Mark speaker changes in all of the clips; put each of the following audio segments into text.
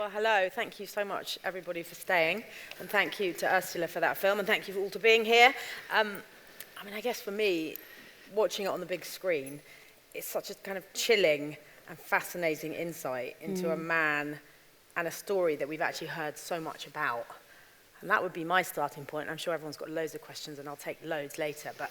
Speaker 1: Well, hello. Thank you so much, everybody, for staying. And thank you to Ursula for that film. And thank you all for being here. I guess for me, watching it on the big screen, it's such a kind of chilling and fascinating insight into a man and a story that we've actually heard so much about. And that would be my starting point. I'm sure everyone's got loads of questions, and I'll take loads later. But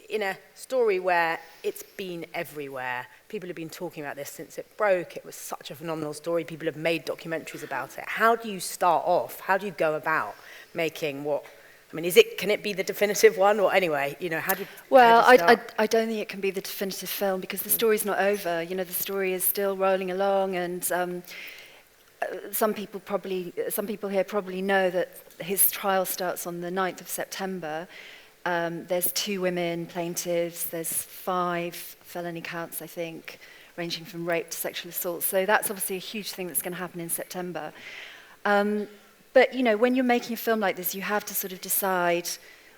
Speaker 1: in a story where it's been everywhere, people have been talking about this since it broke. It was such a phenomenal story. People have made documentaries about it. How do you start off? How do you go about making what? Can it be the definitive one, or anyway? How do you start?
Speaker 2: I don't think it can be the definitive film because the story's not over. The story is still rolling along, and some people here probably know that his trial starts on the 9th of September. There's 2 women plaintiffs, there's 5 felony counts, I think, ranging from rape to sexual assault. So that's obviously a huge thing that's going to happen in September. But when you're making a film like this, you have to sort of decide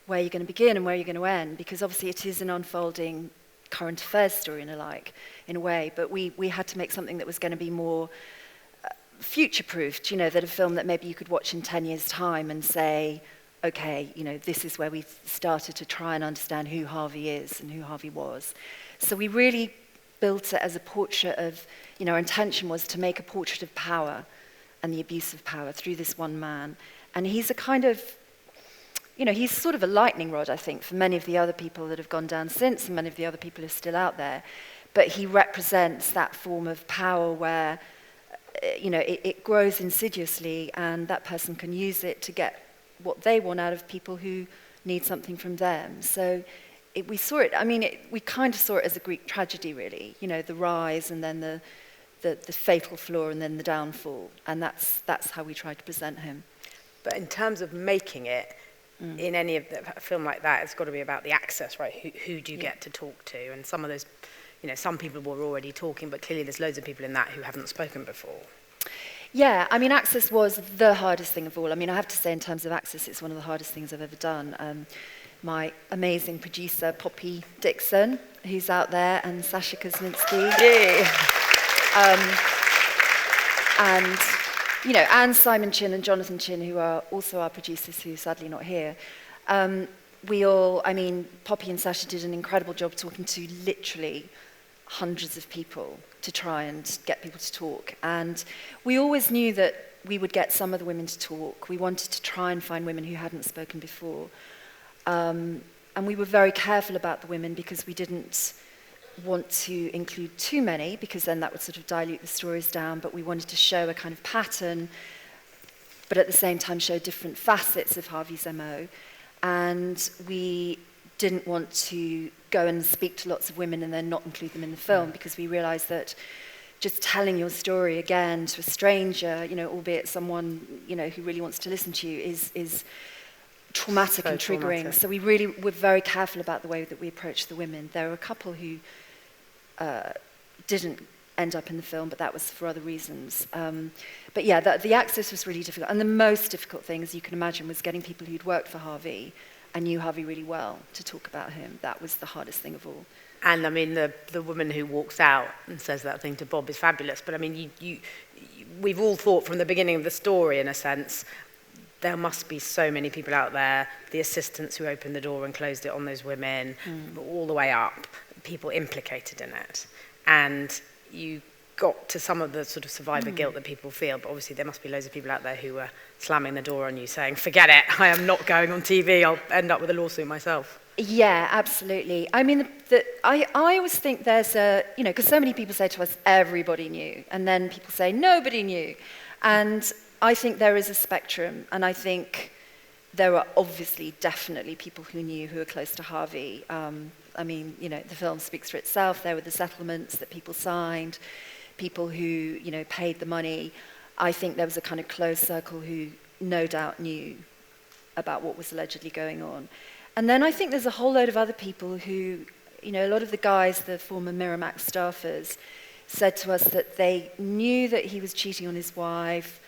Speaker 2: where you're going to begin and where you're going to end, because obviously it is an unfolding current affairs story in a way. But we had to make something that was going to be more future-proofed, that a film that maybe you could watch in 10 years' time and say, okay, this is where we started to try and understand who Harvey is and who Harvey was. So we really built it as a portrait of, our intention was to make a portrait of power and the abuse of power through this one man. And he's a kind of, he's sort of a lightning rod, I think, for many of the other people that have gone down since, and many of the other people who are still out there. But he represents that form of power where, it grows insidiously, and that person can use it to get what they want out of people who need something from them. So we saw it, we kind of saw it as a Greek tragedy, really, the rise and then the fatal flaw and then the downfall. And that's how we tried to present him.
Speaker 1: But in terms of making it, in any of a film like that, it's got to be about the access, right? Who do you get to talk to? And some of those, some people were already talking, but clearly there's loads of people in that who haven't spoken before.
Speaker 2: Yeah, access was the hardest thing of all. I have to say, in terms of access, it's one of the hardest things I've ever done. My amazing producer, Poppy Dixon, who's out there, and Sasha Kuzminski. And Simon Chin and Jonathan Chin, who are also our producers, who are sadly not here. Poppy and Sasha did an incredible job talking to literally hundreds of people to try and get people to talk. And we always knew that we would get some of the women to talk. We wanted to try and find women who hadn't spoken before. And we were very careful about the women because we didn't want to include too many, because then that would sort of dilute the stories down, but we wanted to show a kind of pattern, but at the same time show different facets of Harvey's MO. And we didn't want to go and speak to lots of women and then not include them in the film, because we realized that just telling your story again to a stranger, albeit someone, who really wants to listen to you, is traumatic and triggering. Traumatic. So we really were very careful about the way that we approached the women. There were a couple who didn't end up in the film, but that was for other reasons. But yeah, the access was really difficult. And the most difficult thing, as you can imagine, was getting people who'd worked for Harvey and knew Harvey really well to talk about him. That was the hardest thing of all.
Speaker 1: And the woman who walks out and says that thing to Bob is fabulous. But we've all thought from the beginning of the story, in a sense, there must be so many people out there, the assistants who opened the door and closed it on those women, all the way up, people implicated in it. And you got to some of the sort of survivor guilt that people feel, but obviously there must be loads of people out there who were slamming the door on you saying, forget it, I am not going on TV, I'll end up with a lawsuit myself.
Speaker 2: Yeah, absolutely. I always think there's because so many people say to us, everybody knew, and then people say, nobody knew. And I think there is a spectrum, and I think there are obviously definitely people who knew, who are close to Harvey. The film speaks for itself. There were the settlements that people signed, people who, paid the money. I think there was a kind of closed circle who no doubt knew about what was allegedly going on. And then I think there's a whole load of other people who, a lot of the guys, the former Miramax staffers, said to us that they knew that he was cheating on his wife.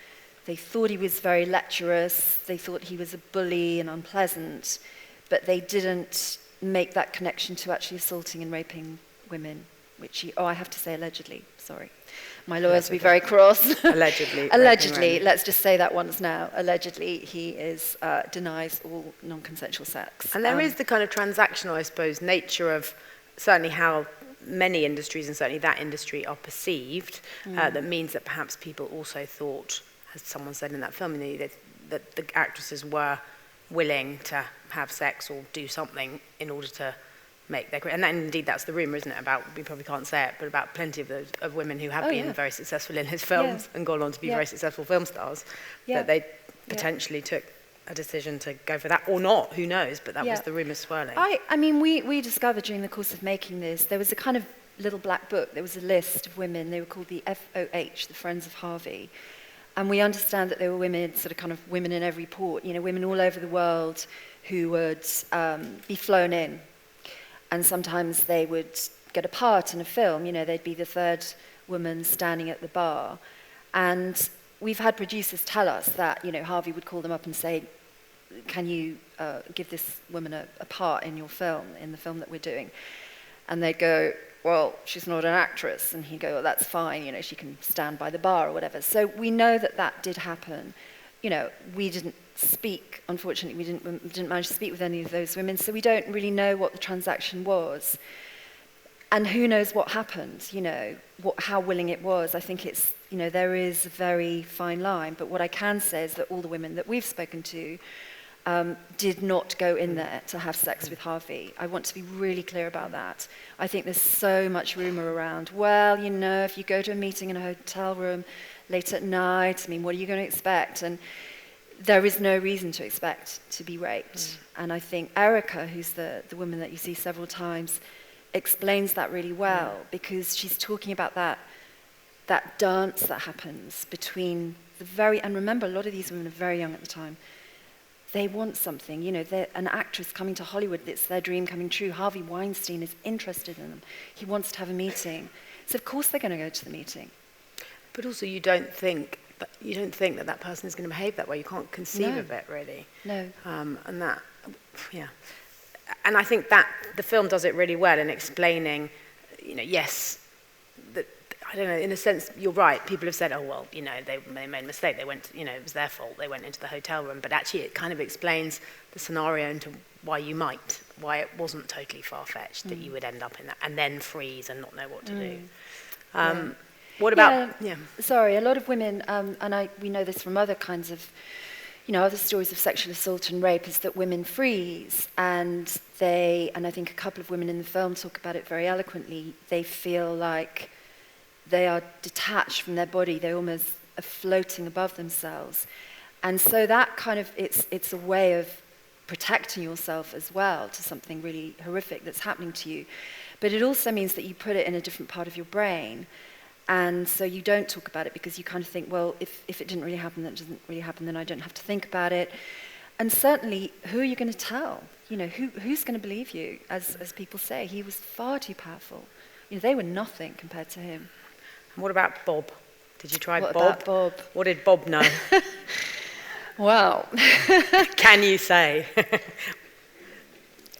Speaker 2: They thought he was very lecherous. They thought he was a bully and unpleasant, but they didn't make that connection to actually assaulting and raping women. I have to say allegedly, sorry. My lawyers will be very cross.
Speaker 1: Allegedly.
Speaker 2: Allegedly, let's just say that once now. Allegedly, he denies all non-consensual sex.
Speaker 1: And there is the kind of transactional, I suppose, nature of certainly how many industries, and certainly that industry, are perceived, that means that perhaps people also thought, as someone said in that film, that the actresses were willing to have sex or do something in order to make their career. And indeed, that's the rumour, isn't it, about, we probably can't say it, but about plenty of women who have been very successful in his films and gone on to be very successful film stars, that they potentially took a decision to go for that, or not, who knows, but that was the rumour swirling.
Speaker 2: I mean, we discovered during the course of making this, there was a kind of little black book, there was a list of women, they were called the FOH, the Friends of Harvey, and we understand that there were women, sort of kind of women in every port, women all over the world who would be flown in. And sometimes they would get a part in a film, they'd be the third woman standing at the bar. And we've had producers tell us that, Harvey would call them up and say, can you give this woman a part in your film, in the film that we're doing? And they'd go, well, she's not an actress. And he'd go, well, that's fine, she can stand by the bar or whatever. So we know that did happen. We didn't speak, unfortunately, we didn't manage to speak with any of those women, so we don't really know what the transaction was. And who knows what happened, how willing it was. I think it's, there is a very fine line, but what I can say is that all the women that we've spoken to did not go in there to have sex with Harvey. I want to be really clear about that. I think there's so much rumour around, well, if you go to a meeting in a hotel room late at night, what are you going to expect? And there is no reason to expect to be raped. And I think Erica, who's the woman that you see several times, explains that really well, because she's talking about that dance that happens between and remember, a lot of these women are very young at the time. They want something, they're an actress coming to Hollywood, it's their dream coming true. Harvey Weinstein is interested in them. He wants to have a meeting. So of course they're going to go to the meeting. But also you don't think that person is going to behave that way. You can't conceive of it, really.
Speaker 1: No. And I think that the film does it really well in explaining, yes, that, I don't know, in a sense, you're right. People have said, oh, well, they made a mistake. They went, it was their fault. They went into the hotel room. But actually, it kind of explains the scenario into why it wasn't totally far-fetched that you would end up in that and then freeze and not know what to do. What about...
Speaker 2: Sorry, a lot of women, and we know this from other kinds of, other stories of sexual assault and rape, is that women freeze, and I think a couple of women in the film talk about it very eloquently, they feel like they are detached from their body, they almost are floating above themselves. And so that kind of, it's a way of protecting yourself as well to something really horrific that's happening to you. But it also means that you put it in a different part of your brain. And so you don't talk about it because you kind of think, well, if it didn't really happen, that doesn't really happen, then I don't have to think about it. And certainly, who are you going to tell? Who's going to believe you? As people say, he was far too powerful. They were nothing compared to him.
Speaker 1: And what about Bob? Did you try Bob?
Speaker 2: What about Bob?
Speaker 1: What did Bob know?
Speaker 2: Well.
Speaker 1: Can you say?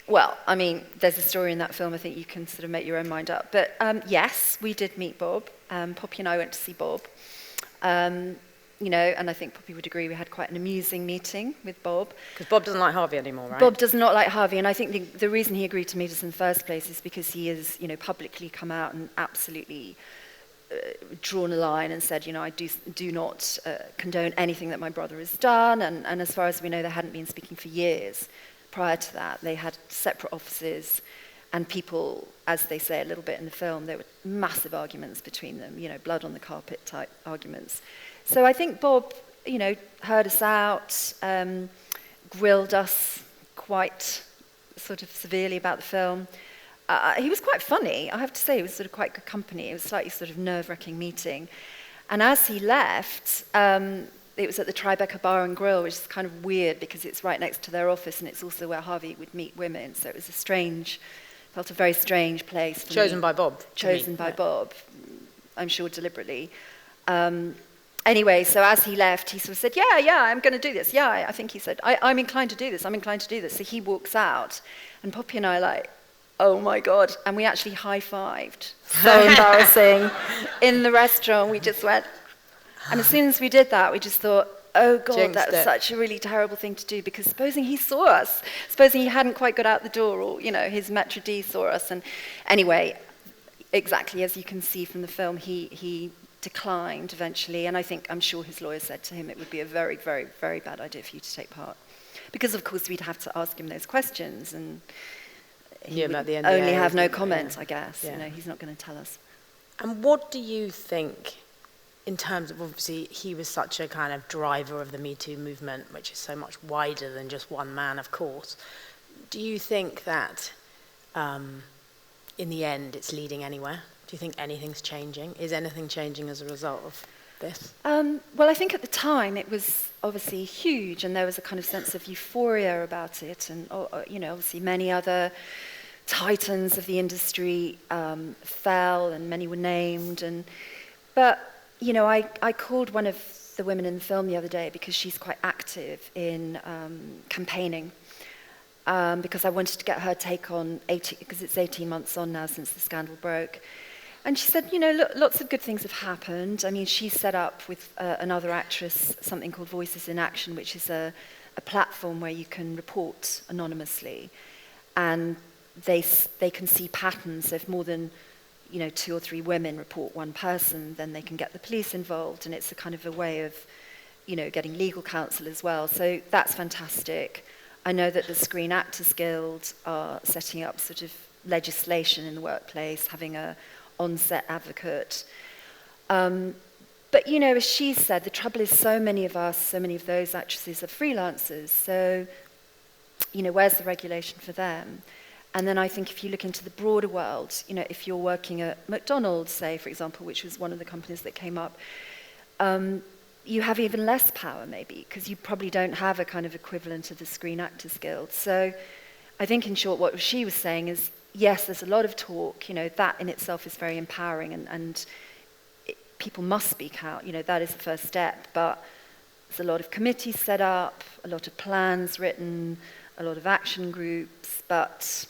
Speaker 2: Well, there's a story in that film, I think you can sort of make your own mind up. But yes, we did meet Bob. Poppy and I went to see Bob. And I think Poppy would agree we had quite an amusing meeting with Bob.
Speaker 1: Because Bob doesn't like Harvey anymore, right?
Speaker 2: Bob does not like Harvey, and I think the reason he agreed to meet us in the first place is because he has, publicly come out and absolutely drawn a line and said, I do not condone anything that my brother has done. And as far as we know, they hadn't been speaking for years. Prior to that, they had separate offices, and people, as they say a little bit in the film, there were massive arguments between them, blood on the carpet type arguments. So I think Bob, heard us out, grilled us quite sort of severely about the film. He was quite funny, I have to say. He was sort of quite good company. It was a slightly sort of nerve-wracking meeting. And as he left, it was at the Tribeca Bar and Grill, which is kind of weird because it's right next to their office and it's also where Harvey would meet women. So it was felt a very strange place.
Speaker 1: Chosen by Bob.
Speaker 2: Chosen by Bob, I'm sure deliberately. Anyway, so as he left, he sort of said, yeah, I'm going to do this. Yeah, I think he said, I'm inclined to do this. So he walks out and Poppy and I are like, oh my God. And we actually high-fived. So embarrassing. In the restaurant, we just went, and as soon as we did that, we just thought, oh God,
Speaker 1: Jinxed
Speaker 2: that was
Speaker 1: it.
Speaker 2: such a really terrible thing to do, because supposing he saw us, supposing he hadn't quite got out the door, or, his maitre d' saw us. And anyway, exactly as you can see from the film, he declined eventually, and I'm sure his lawyer said to him it would be a very, very, very bad idea for you to take part. Because, of course, we'd have to ask him those questions, and he would only have no comment, I guess.
Speaker 1: Yeah.
Speaker 2: He's not going to tell us.
Speaker 1: And what do you think, in terms of, obviously, he was such a kind of driver of the MeToo movement, which is so much wider than just one man, of course. Do you think that, in the end, it's leading anywhere? Do you think anything's changing? Is anything changing as a result of this?
Speaker 2: Well, I think at the time it was obviously huge, and there was a kind of sense of euphoria about it, and obviously many other titans of the industry fell, and many were named. But I called one of the women in the film the other day, because she's quite active in campaigning, because I wanted to get her take on because it's 18 months on now since the scandal broke. And she said, lots of good things have happened. I mean, she set up with another actress something called Voices in Action, which is a platform where you can report anonymously. And they can see patterns. If more than 2 or 3 women report one person, then they can get the police involved. And it's a kind of a way of, getting legal counsel as well. So that's fantastic. I know that the Screen Actors Guild are setting up sort of legislation in the workplace, having a on-set advocate. But, as she said, the trouble is so many of those actresses are freelancers. So, where's the regulation for them? And then I think if you look into the broader world, if you're working at McDonald's, say, for example, which was one of the companies that came up, you have even less power, maybe, because you probably don't have a kind of equivalent of the Screen Actors Guild. So I think, in short, what she was saying is, yes, there's a lot of talk, that in itself is very empowering, and people must speak out, that is the first step, but there's a lot of committees set up, a lot of plans written, a lot of action groups, but,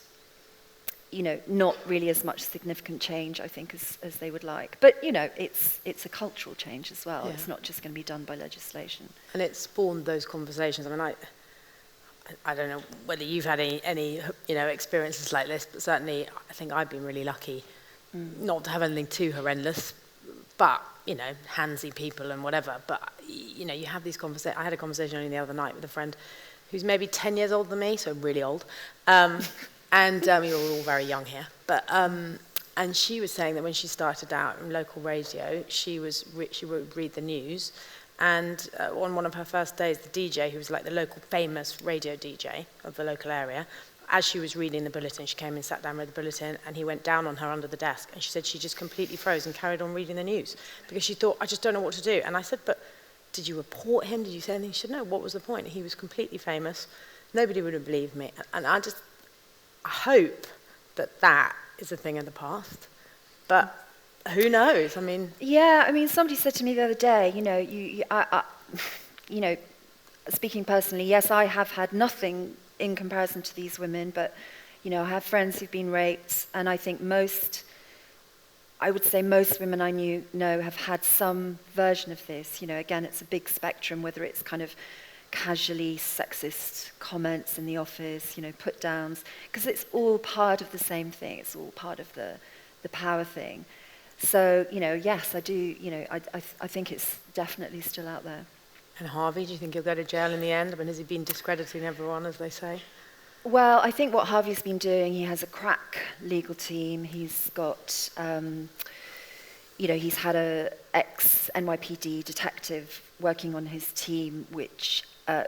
Speaker 2: not really as much significant change, I think, as they would like. But, it's a cultural change as well. Yeah. It's not just going to be done by legislation.
Speaker 1: And it spawned those conversations. I mean, I don't know whether you've had any experiences like this, but certainly I think I've been really lucky not to have anything too horrendous, but, handsy people and whatever. But, you have these conversations. I had a conversation only the other night with a friend who's maybe 10 years older than me, so really old. And you're all very young here. But and she was saying that when she started out in local radio, she would read the news. And on one of her first days, the DJ, who was like the local famous radio DJ of the local area, as she was reading the bulletin, she came and sat down, read the bulletin, and he went down on her under the desk. And she said she just completely froze and carried on reading the news because she thought, I just don't know what to do. And I said, but did you report him? Did you say anything? She said, no, what was the point? He was completely famous. Nobody would have believed me. And I hope that is a thing of the past. But who knows? I mean... Yeah,
Speaker 2: somebody said to me the other day, speaking personally, yes, I have had nothing in comparison to these women, but, I have friends who've been raped, and I think I would say most women I know have had some version of this. Again, it's a big spectrum, whether it's kind of casually sexist comments in the office, put downs, because it's all part of the same thing. It's all part of the power thing. So, yes, I do, I think it's definitely still out there.
Speaker 1: And Harvey, do you think he'll go to jail in the end? I mean, has he been discrediting everyone, as they say?
Speaker 2: Well, I think what Harvey's been doing, he has a crack legal team. He's got, he's had a ex-NYPD detective working on his team,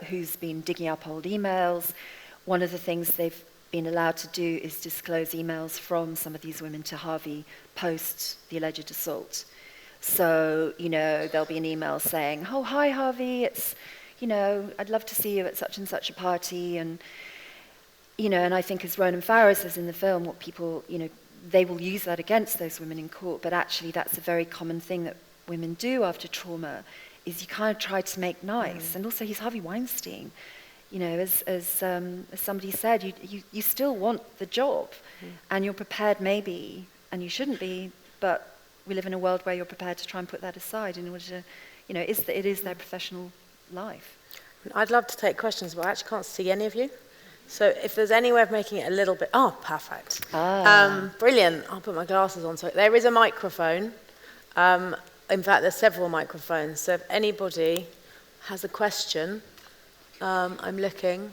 Speaker 2: who's been digging up old emails. One of the things they've been allowed to do is disclose emails from some of these women to Harvey post the alleged assault. So, there'll be an email saying, oh, hi, Harvey, it's, I'd love to see you at such and such a party. And, and I think as Ronan Farrow says in the film, what people, they will use that against those women in court, but actually that's a very common thing that women do after trauma, is you kind of try to make nice. And also he's Harvey Weinstein. You know, as somebody said, you still want the job, and you're prepared maybe, and you shouldn't be, but we live in a world where you're prepared to try and put that aside in order to, you know, it is their professional life.
Speaker 1: I'd love to take questions, but I actually can't see any of you. So if there's any way of making it a little bit... Oh, perfect. Brilliant. I'll put my glasses on. So there is a microphone. In fact, there's several microphones. So if anybody has a question, I'm looking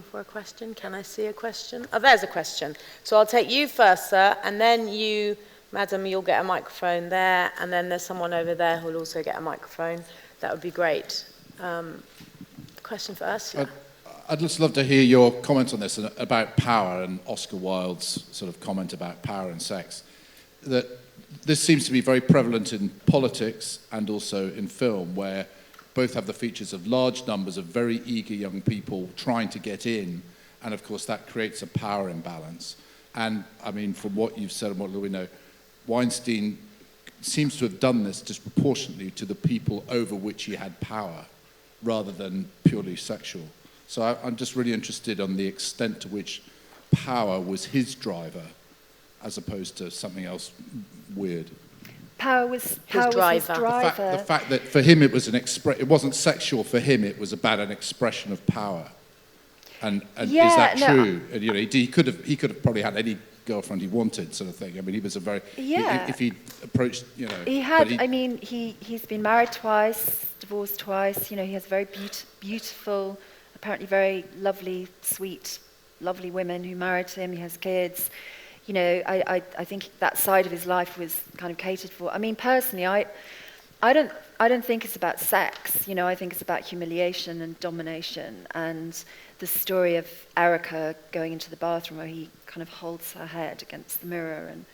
Speaker 1: for a question. Can I see a question? Oh, there's a question. So I'll take you first, sir, and then you, madam, you'll get a microphone there, and then there's someone over there who'll also get a microphone. That would be great. Question for Ursula.
Speaker 3: I'd just love to hear your comments on this, about power, and Oscar Wilde's sort of comment about power and sex. That this seems to be very prevalent in politics and also in film, where both have the features of large numbers of very eager young people trying to get in, and of course that creates a power imbalance. And I mean, from what you've said and what we know, Weinstein seems to have done this disproportionately to the people over which he had power, rather than purely sexual. So I'm just really interested on the extent to which power was his driver, as opposed to something else weird.
Speaker 2: Power was his driver.
Speaker 3: The fact that for him it was it wasn't sexual. For him, it was about an expression of power. And
Speaker 2: yeah,
Speaker 3: is that true? And, you know, he could have probably had any girlfriend he wanted, sort of thing. I mean, he was a very...
Speaker 2: Yeah.
Speaker 3: If he approached, you know...
Speaker 2: He had, I mean, he's been married twice, divorced twice. You know, he has very beautiful, apparently very lovely, sweet, lovely women who married him. He has kids. You know, I think that side of his life was kind of catered for. I mean, personally, I don't think it's about sex. You know, I think it's about humiliation and domination. And the story of Erica going into the bathroom where he kind of holds her head against the mirror, and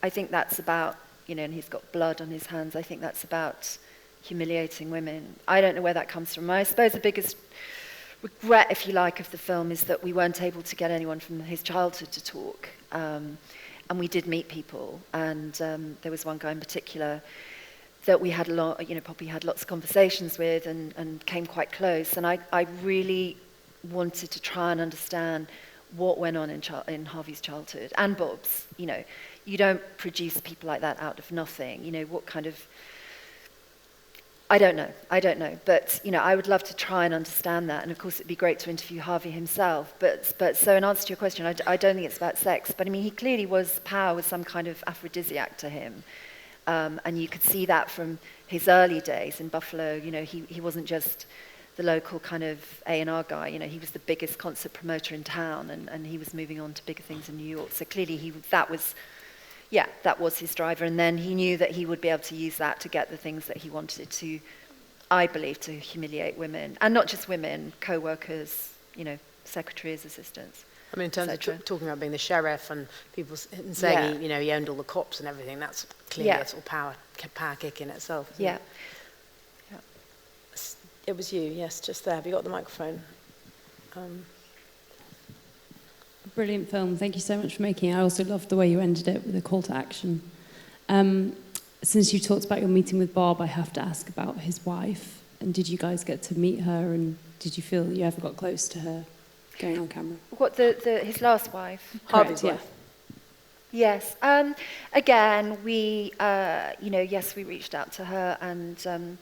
Speaker 2: I think that's about, you know, and he's got blood on his hands. I think that's about humiliating women. I don't know where that comes from. I suppose the biggest regret, if you like, of the film is that we weren't able to get anyone from his childhood to talk. And we did meet people, and there was one guy in particular that we had probably had lots of conversations with and came quite close. And I really wanted to try and understand what went on in Harvey's childhood and Bob's. You know, you don't produce people like that out of nothing. You know, what kind of... I don't know. But, you know, I would love to try and understand that. And, of course, it'd be great to interview Harvey himself. But so in answer to your question, I don't think it's about sex. But, I mean, he clearly power was some kind of aphrodisiac to him. And you could see that from his early days in Buffalo. You know, he wasn't just the local kind of A&R guy. You know, he was the biggest concert promoter in town. And he was moving on to bigger things in New York. So clearly that was his driver, and then he knew that he would be able to use that to get the things that he wanted to, I believe, to humiliate women, and not just women, co-workers, you know, secretaries, assistants.
Speaker 1: I mean, in terms of talking about being the sheriff and people saying he owned all the cops and everything, that's clearly a sort of power kick in itself. Isn't it? It was you, yes, just there. Have you got the microphone?
Speaker 4: Brilliant film. Thank you so much for making it. I also loved the way you ended it with a call to action. Since you talked about your meeting with Bob, I have to ask about his wife. And did you guys get to meet her? And did you feel that you ever got close to her going on camera?
Speaker 2: What, his last wife?
Speaker 1: Harvey's wife.
Speaker 2: Yes. Again, we, yes, we reached out to her, and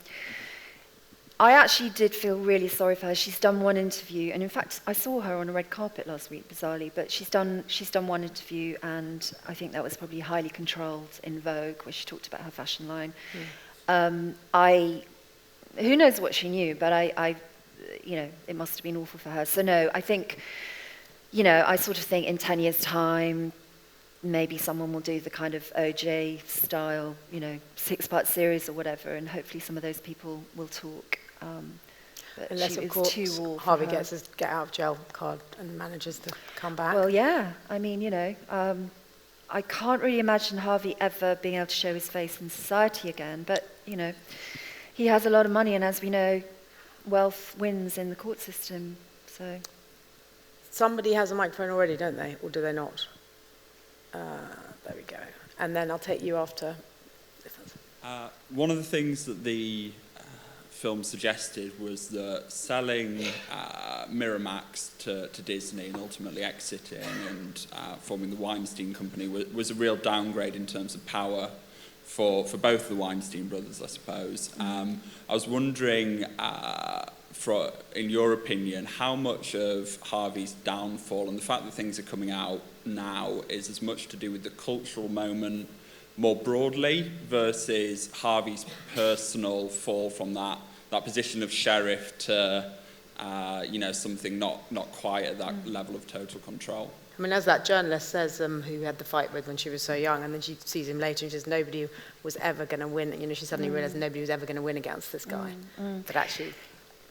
Speaker 2: I actually did feel really sorry for her. She's done one interview, and in fact, I saw her on a red carpet last week, bizarrely. But she's done one interview, and I think that was probably highly controlled in Vogue, where she talked about her fashion line. Who knows what she knew? But I, it must have been awful for her. So no, I think, I sort of think in 10 years' time, maybe someone will do the kind of OJ style, 6-part series or whatever, and hopefully some of those people will talk. But
Speaker 1: unless, of course, Harvey gets his get out of jail card and manages to come back.
Speaker 2: Well, yeah. I mean, I can't really imagine Harvey ever being able to show his face in society again. But, he has a lot of money, and as we know, wealth wins in the court system. So
Speaker 1: somebody has a microphone already, don't they? Or do they not? There we go. And then I'll take you after.
Speaker 5: One of the things that the film suggested was that selling Miramax to Disney and ultimately exiting and forming the Weinstein Company was a real downgrade in terms of power for both the Weinstein brothers, I suppose. I was wondering, in your opinion, how much of Harvey's downfall and the fact that things are coming out now is as much to do with the cultural moment more broadly versus Harvey's personal fall from that position of sheriff to something not quite at that level of total control.
Speaker 1: I mean, as that journalist says, who had the fight with when she was so young, and then she sees him later and she says, nobody was ever going to win. She suddenly realised nobody was ever going to win against this guy. But actually...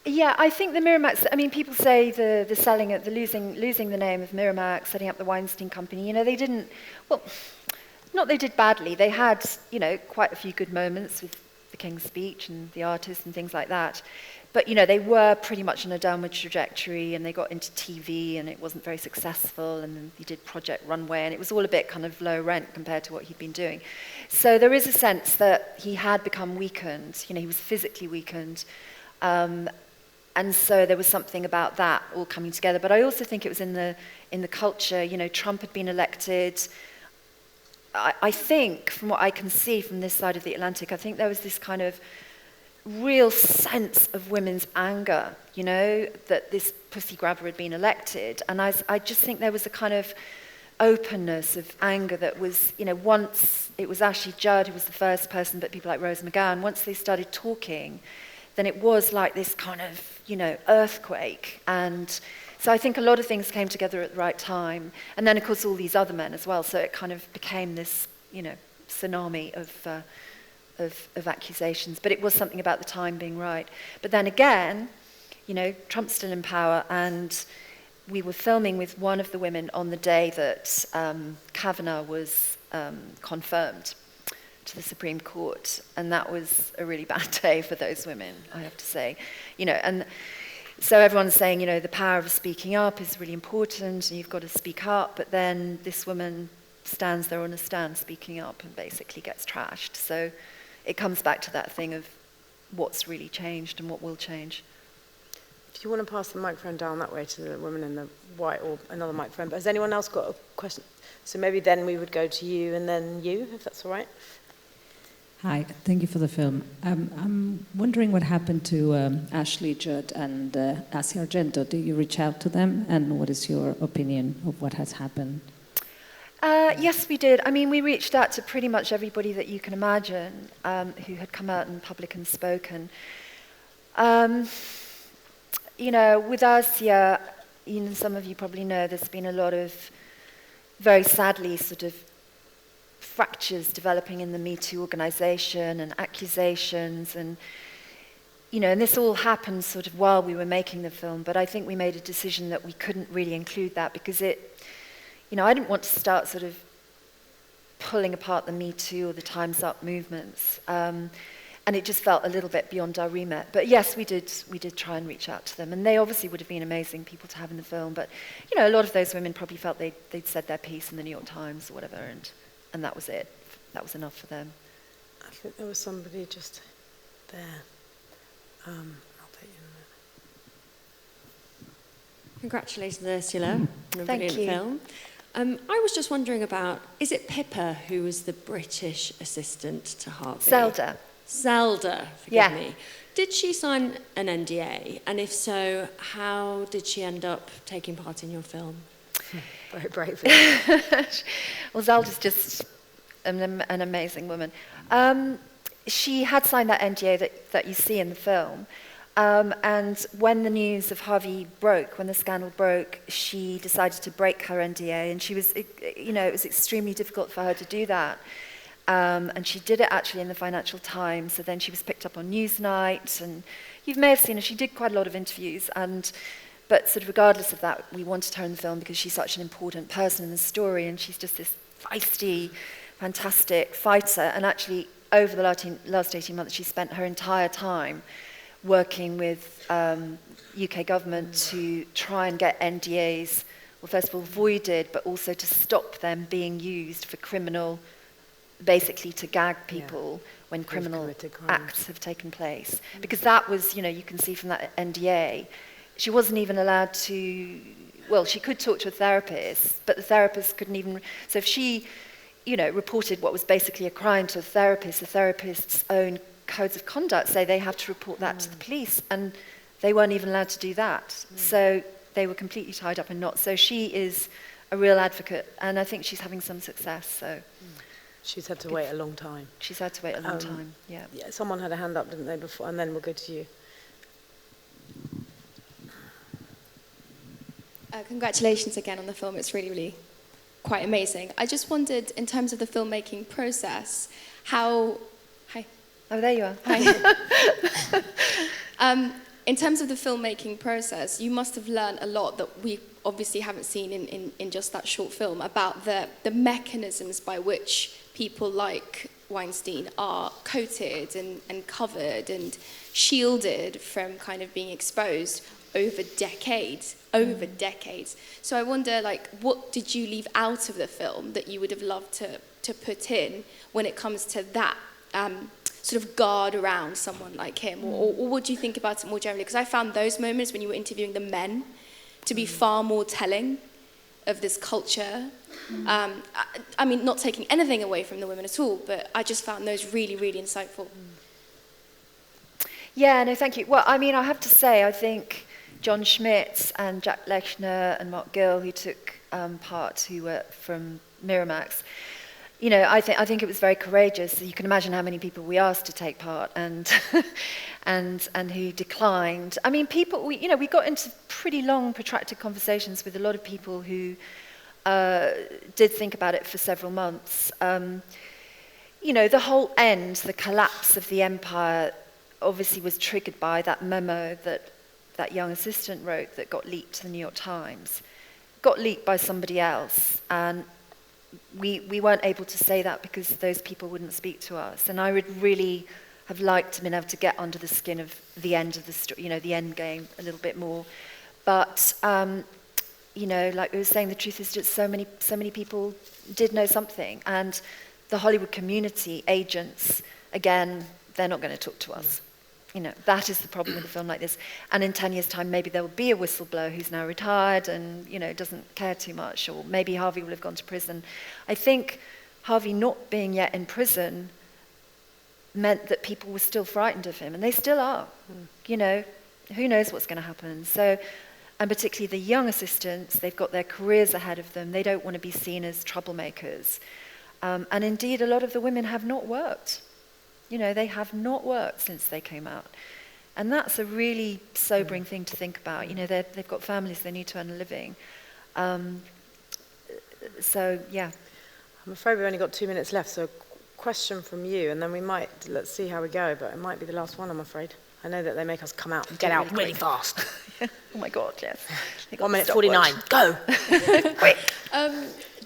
Speaker 2: Yeah, I think the Miramax, people say the selling it, the losing the name of Miramax, setting up the Weinstein Company, they didn't, not they did badly. They had, quite a few good moments with the King's Speech and the artist and things like that. But, they were pretty much on a downward trajectory, and they got into TV and it wasn't very successful, and then he did Project Runway, and it was all a bit kind of low rent compared to what he'd been doing. So there is a sense that he had become weakened, he was physically weakened. And so there was something about that all coming together. But I also think it was in the culture. Trump had been elected. I think, from what I can see from this side of the Atlantic, I think there was this kind of real sense of women's anger, that this pussy grabber had been elected. And I just think there was a kind of openness of anger that was, once it was Ashley Judd who was the first person, but people like Rose McGowan, once they started talking, then it was like this kind of, earthquake. And so I think a lot of things came together at the right time. And then, of course, all these other men as well. So it kind of became this, tsunami of accusations. But it was something about the time being right. But then again, Trump's still in power, and we were filming with one of the women on the day that Kavanaugh was confirmed to the Supreme Court, and that was a really bad day for those women, I have to say. And so everyone's saying, the power of speaking up is really important, and you've got to speak up, but then this woman stands there on a stand speaking up and basically gets trashed. So it comes back to that thing of what's really changed and what will change.
Speaker 1: If you want to pass the microphone down that way to the woman in the white, or another microphone, but has anyone else got a question? So maybe then we would go to you and then you, if that's all right.
Speaker 6: Hi, thank you for the film. I'm wondering what happened to Ashley Judd and Asia Argento. Did you reach out to them, and what is your opinion of what has happened?
Speaker 2: Yes, we did. I mean, we reached out to pretty much everybody that you can imagine who had come out in public and spoken. With Asia, some of you probably know there's been a lot of, very sadly, sort of fractures developing in the MeToo organization and accusations, and and this all happened sort of while we were making the film, but I think we made a decision that we couldn't really include that because it, I didn't want to start sort of pulling apart the MeToo or the Time's Up movements, and it just felt a little bit beyond our remit. But yes, we did try and reach out to them, and they obviously would have been amazing people to have in the film, but a lot of those women probably felt they'd said their piece in the New York Times or whatever, and that was it. That was enough for them.
Speaker 1: I think there was somebody just there. I'll take you in a minute.
Speaker 7: Congratulations, Ursula, on a
Speaker 2: Thank
Speaker 7: brilliant
Speaker 2: you.
Speaker 7: film. I was just wondering about, is it Pippa who was the British assistant to Harvey?
Speaker 2: Zelda.
Speaker 7: Zelda,
Speaker 2: Yeah.
Speaker 7: forgive me. Did she sign an NDA? And if so, how did she end up taking part in your film?
Speaker 1: Very brave.
Speaker 2: Well, Zelda's just an amazing woman. She had signed that NDA that you see in the film. And when the news of Harvey broke, when the scandal broke, she decided to break her NDA. And she was, it was extremely difficult for her to do that. And she did it actually in the Financial Times. So then she was picked up on Newsnight. And you may have seen her. She did quite a lot of interviews. But sort of regardless of that, we wanted her in the film because she's such an important person in the story, and she's just this feisty, fantastic fighter. And actually, over the last 18 months, she spent her entire time working with UK government to try and get NDAs, well, first of all, voided, but also to stop them being used for criminal, basically to gag people when criminal acts have taken place. Because that was, you can see from that NDA, she wasn't even allowed to, well, she could talk to a therapist, but the therapist couldn't even, so if she, reported what was basically a crime to a therapist, the therapist's own codes of conduct say they have to report that to the police, and they weren't even allowed to do that. So they were completely tied up in knots. So she is a real advocate, and I think she's having some success. So
Speaker 1: She's had to wait a long time.
Speaker 2: she's had to wait a long time. Yeah.
Speaker 1: Yeah, someone had a hand up, didn't they, before? And then we'll go to you.
Speaker 8: Congratulations again on the film. It's really, really quite amazing. I just wondered, in terms of the filmmaking process, how... Hi.
Speaker 2: Oh, there you are.
Speaker 8: Hi. In terms of the filmmaking process, you must have learned a lot that we obviously haven't seen in just that short film about the mechanisms by which people like Weinstein are coated and covered and shielded from kind of being exposed over decades. So I wonder, what did you leave out of the film that you would have loved to put in when it comes to that sort of guard around someone like him? Or what do you think about it more generally? Because I found those moments when you were interviewing the men to be far more telling of this culture. I mean, not taking anything away from the women at all, but I just found those really, really insightful.
Speaker 2: Yeah, no, thank you. Well, I mean, I have to say, I think John Schmidt and Jack Lechner and Mark Gill, who took part, who were from Miramax, I think it was very courageous. You can imagine how many people we asked to take part and and who declined. I mean, people, we got into pretty long, protracted conversations with a lot of people who did think about it for several months. The whole end, the collapse of the empire, obviously was triggered by that memo that young assistant wrote that got leaked to the New York Times. Got leaked by somebody else, and we weren't able to say that because those people wouldn't speak to us. And I would really have liked to have been able to get under the skin of the end of the story, the end game a little bit more. But like we were saying, the truth is just so many people did know something, and the Hollywood community agents, again, they're not going to talk to us. That is the problem with a film like this. And in 10 years' time, maybe there will be a whistleblower who's now retired and, doesn't care too much, or maybe Harvey will have gone to prison. I think Harvey not being yet in prison meant that people were still frightened of him, and they still are. Who knows what's going to happen? So, and particularly the young assistants, they've got their careers ahead of them. They don't want to be seen as troublemakers. And indeed, a lot of the women have not worked. They have not worked since they came out. And that's a really sobering thing to think about. They've got families, they need to earn a living. So, yeah.
Speaker 1: I'm afraid we've only got 2 minutes left, so a question from you, and then let's see how we go, but it might be the last one, I'm afraid. I know that they make us come out and get out really fast.
Speaker 2: Oh my God, yes.
Speaker 1: 1 minute 49, go! Quick!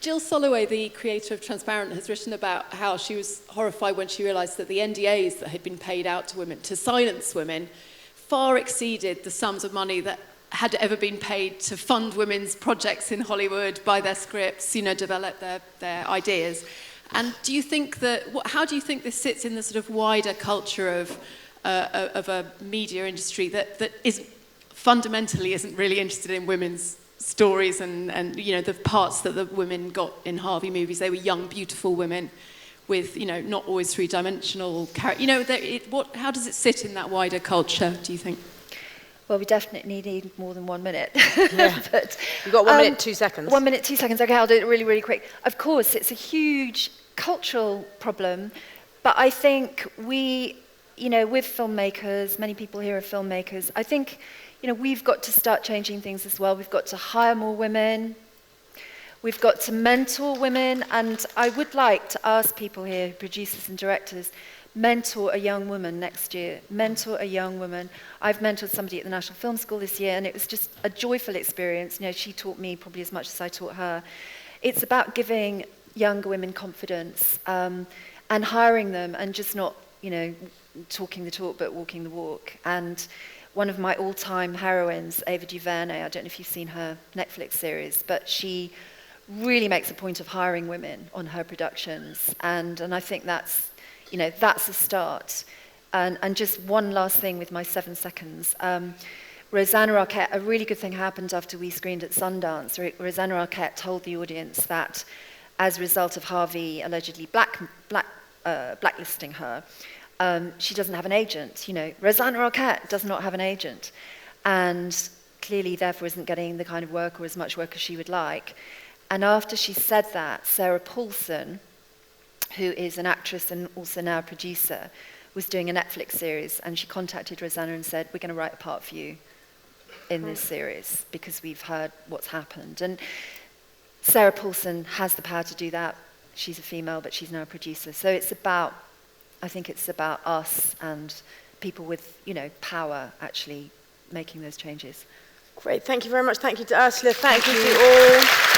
Speaker 9: Jill Soloway, the creator of Transparent, has written about how she was horrified when she realised that the NDAs that had been paid out to women to silence women far exceeded the sums of money that had ever been paid to fund women's projects in Hollywood, buy their scripts, develop their ideas. And do you think how do you think this sits in the sort of wider culture of a media industry that fundamentally isn't really interested in women's stories and the parts that the women got in Harvey movies? They were young, beautiful women with not always three-dimensional character. How does it sit in that wider culture, do you think?
Speaker 2: Well, we definitely need more than 1 minute.
Speaker 1: Yeah.
Speaker 2: But,
Speaker 1: you've got 1 minute, 2 seconds.
Speaker 2: 1 minute, 2 seconds. Okay, I'll do it really, really quick. Of course, it's a huge cultural problem, but I think with filmmakers, many people here are filmmakers, I think we've got to start changing things as well. We've got to hire more women. We've got to mentor women. And I would like to ask people here, producers and directors, mentor a young woman next year. Mentor a young woman. I've mentored somebody at the National Film School this year, and it was just a joyful experience. She taught me probably as much as I taught her. It's about giving younger women confidence and hiring them, and just not, talking the talk but walking the walk. And one of my all-time heroines, Ava DuVernay, I don't know if you've seen her Netflix series, but she really makes a point of hiring women on her productions, and I think that's a start. And just one last thing with my 7 seconds. Rosanna Arquette, a really good thing happened after we screened at Sundance. Rosanna Arquette told the audience that as a result of Harvey allegedly blacklisting her, she doesn't have an agent. You know, Rosanna Arquette does not have an agent, and clearly therefore isn't getting the kind of work or as much work as she would like. And after she said that, Sarah Paulson, who is an actress and also now a producer, was doing a Netflix series, and she contacted Rosanna and said, we're going to write a part for you in this series because we've heard what's happened. And Sarah Paulson has the power to do that. She's a female, but she's now a producer. So it's about, I think it's about us and people with, you know, power actually making those changes.
Speaker 1: Great, thank you very much. Thank you to Ursula. Thank you to all.